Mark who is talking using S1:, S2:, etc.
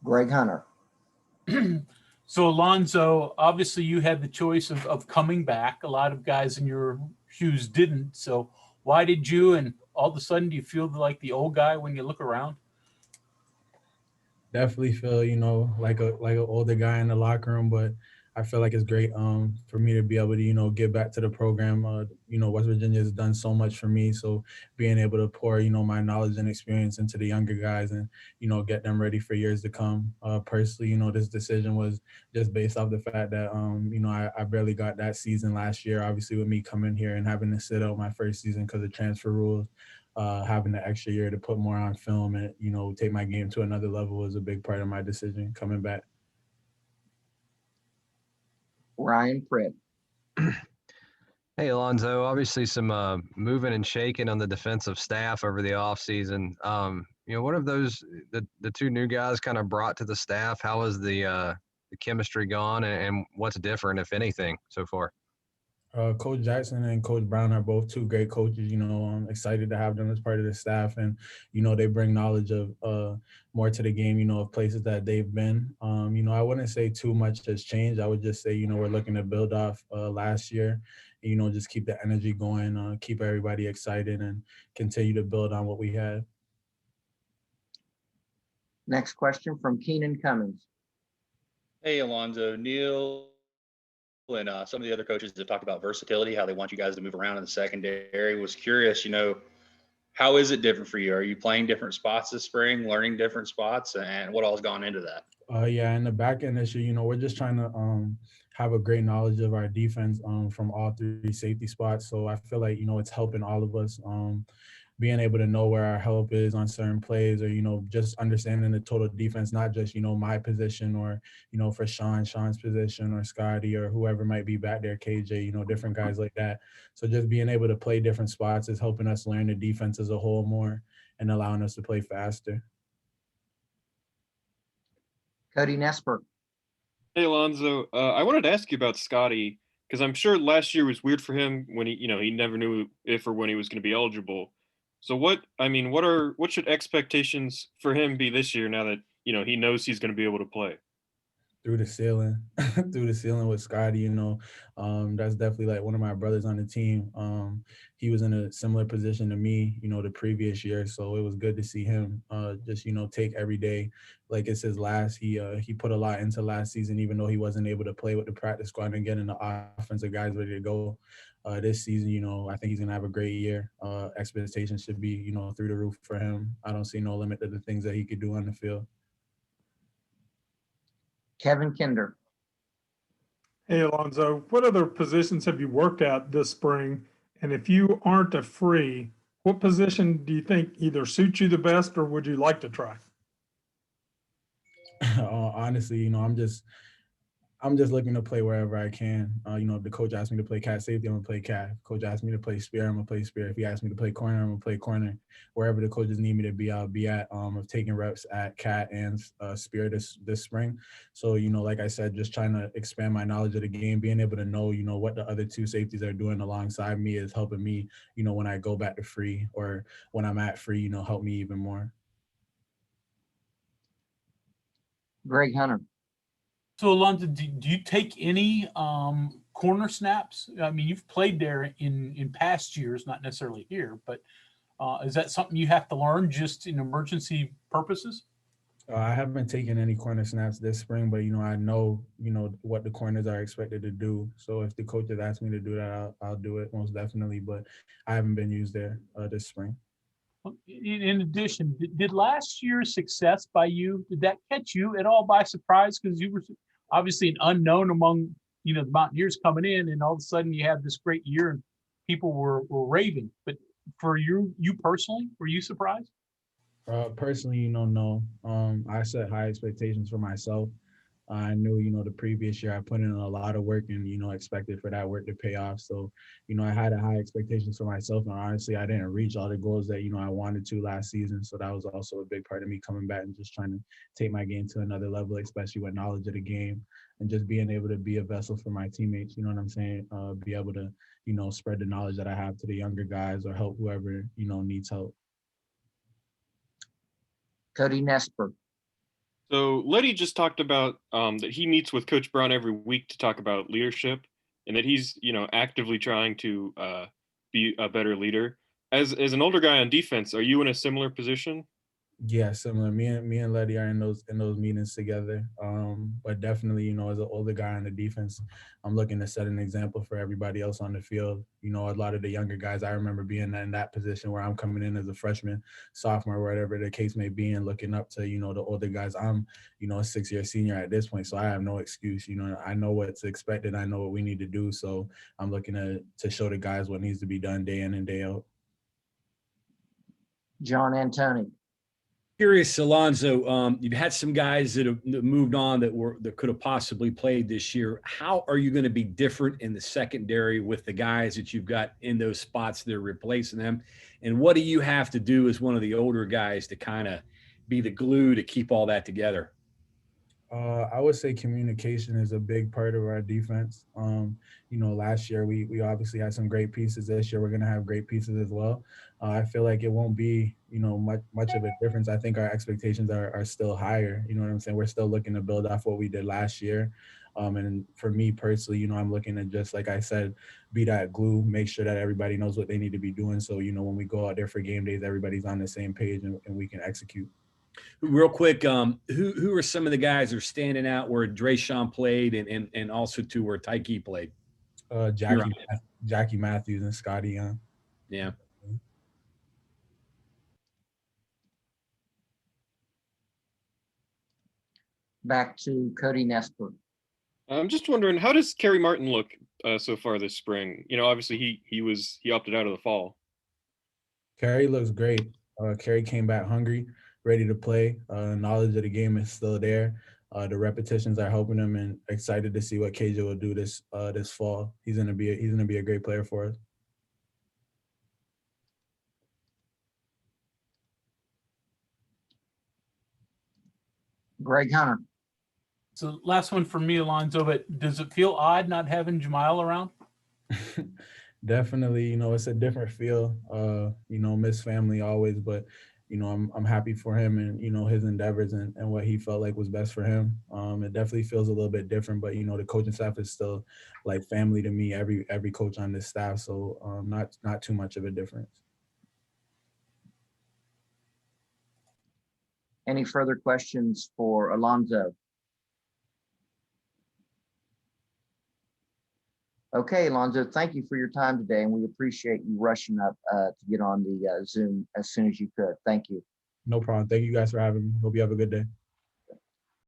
S1: Greg Hunter.
S2: So Alonzo, obviously you had the choice of coming back. A lot of guys in your shoes didn't. So why did you? And all of a sudden, do you feel like the old guy when you look around?
S3: Definitely feel, like an older guy in the locker room, but I feel like it's great for me to be able to, get back to the program. West Virginia has done so much for me. So being able to pour, my knowledge and experience into the younger guys and, get them ready for years to come. Personally, this decision was just based off the fact that, I barely got that season last year, obviously with me coming here and having to sit out my first season because of transfer rules. Having the extra year to put more on film and, take my game to another level was a big part of my decision coming back.
S1: Ryan Pritt.
S4: Hey, Alonzo, obviously some moving and shaking on the defensive staff over the offseason. What have the two new guys kind of brought to the staff? How has the chemistry gone and what's different, if anything, so far?
S3: Coach Jackson and Coach Brown are both two great coaches. I'm excited to have them as part of the staff, and they bring knowledge of more to the game. Of places that they've been. I wouldn't say too much has changed. I would just say we're looking to build off last year. Just keep the energy going, keep everybody excited, and continue to build on what we had.
S1: Next question from Keenan Cummings.
S5: Hey, Alonzo, Neil and some of the other coaches have talked about versatility, how they want you guys to move around in the secondary. Was curious, how is it different for you? Are you playing different spots this spring, learning different spots, and what all has gone into that?
S3: Yeah, in the back end this year, we're just trying to have a great knowledge of our defense from all three safety spots. So I feel like, it's helping all of us being able to know where our help is on certain plays or, just understanding the total defense, not just, my position or, for Sean's position or Scotty or whoever might be back there, KJ, different guys like that. So just being able to play different spots is helping us learn the defense as a whole more and allowing us to play faster.
S1: Cody Nesper.
S6: Hey, Alonzo. I wanted to ask you about Scotty because I'm sure last year was weird for him when he never knew if or when he was going to be eligible. So what should expectations for him be this year now that, he knows he's going to be able to play?
S3: Through the ceiling, with Scotty, that's definitely like one of my brothers on the team. He was in a similar position to me, the previous year. So it was good to see him just, take every day like it's his last. He put a lot into last season, even though he wasn't able to play with the practice squad and getting the offensive guys ready to go. This season, I think he's going to have a great year. Expectations should be, through the roof for him. I don't see no limit to the things that he could do on the field.
S1: Kevin Kinder.
S7: Hey, Alonzo, what other positions have you worked at this spring? And if you aren't a free, what position do you think either suits you the best or would you like to try?
S3: Honestly, I'm just looking to play wherever I can. If the coach asked me to play cat safety, I'm gonna play cat. If the coach asked me to play spear, I'm gonna play spear. If he asked me to play corner, I'm gonna play corner. Wherever the coaches need me to be, I'll be at. I've taken reps at cat and spear this spring. So, like I said, just trying to expand my knowledge of the game, being able to know, what the other two safeties are doing alongside me is helping me, when I go back to free or when I'm at free, help me even more.
S1: Greg Hunter.
S2: So Alonzo, do you take any corner snaps? I mean, you've played there in past years, not necessarily here, but is that something you have to learn just in emergency purposes?
S3: I haven't taken any corner snaps this spring, but I know what the corners are expected to do. So if the coaches ask me to do that, I'll do it most definitely. But I haven't been used there this spring.
S2: In addition, did last year's success by you, did that catch you at all by surprise? Because you were obviously an unknown among the Mountaineers coming in, and all of a sudden you had this great year and people were raving. But for you personally, were you surprised?
S3: Personally, no. I set high expectations for myself. I knew, the previous year I put in a lot of work and, expected for that work to pay off. So, I had a high expectations for myself. And honestly, I didn't reach all the goals that, I wanted to last season. So that was also a big part of me coming back and just trying to take my game to another level, especially with knowledge of the game and just being able to be a vessel for my teammates. You know what I'm saying? Be able to, spread the knowledge that I have to the younger guys or help whoever, needs help.
S1: Cody Nesper.
S6: So Letty just talked about that he meets with Coach Brown every week to talk about leadership, and that he's actively trying to be a better leader. As an older guy on defense, are you in a similar position?
S3: Yeah, similar. Me and Letty are in those meetings together. But definitely, as an older guy on the defense, I'm looking to set an example for everybody else on the field. A lot of the younger guys, I remember being in that position where I'm coming in as a freshman, sophomore, whatever the case may be, and looking up to, the older guys. I'm, a 6-year senior at this point, so I have no excuse. I know what's expected. I know what we need to do. So I'm looking to show the guys what needs to be done day in and day out.
S1: John Antoni.
S8: Curious, Alonzo, you've had some guys that have moved on that could have possibly played this year. How are you going to be different in the secondary with the guys that you've got in those spots that are replacing them? And what do you have to do as one of the older guys to kind of be the glue to keep all that together?
S3: I would say communication is a big part of our defense. Last year we obviously had some great pieces. This year we're going to have great pieces as well. I feel like it won't be, much of a difference. I think our expectations are still higher. You know what I'm saying? We're still looking to build off what we did last year. And for me personally, I'm looking to, just like I said, be that glue, make sure that everybody knows what they need to be doing. So, when we go out there for game days, everybody's on the same page and we can execute.
S8: Real quick, who are some of the guys that are standing out where Drayshawn played and also to where Tyke played?
S3: Jackie Matthews and Scotty.
S8: Yeah.
S1: Back to Cody Nesper.
S6: I'm just wondering, how does Kerry Martin look so far this spring? Obviously he opted out of the fall.
S3: Kerry looks great. Kerry came back hungry, ready to play. Knowledge of the game is still there. The repetitions are helping him, and excited to see what KJ will do this fall. He's gonna be a great player for us.
S1: Greg Hunter.
S2: So last one for me, Alonzo, but does it feel odd not having Jamal around?
S3: Definitely, it's a different feel. Miss family always, but I'm happy for him and his endeavors and what he felt like was best for him. It definitely feels a little bit different, but the coaching staff is still like family to me. Every coach on this staff, so not too much of a difference.
S1: Any further questions for Alonzo? Okay, Alonzo, thank you for your time today, and we appreciate you rushing up to get on the Zoom as soon as you could. Thank you.
S3: No problem. Thank you guys for having me. Hope you have a good day.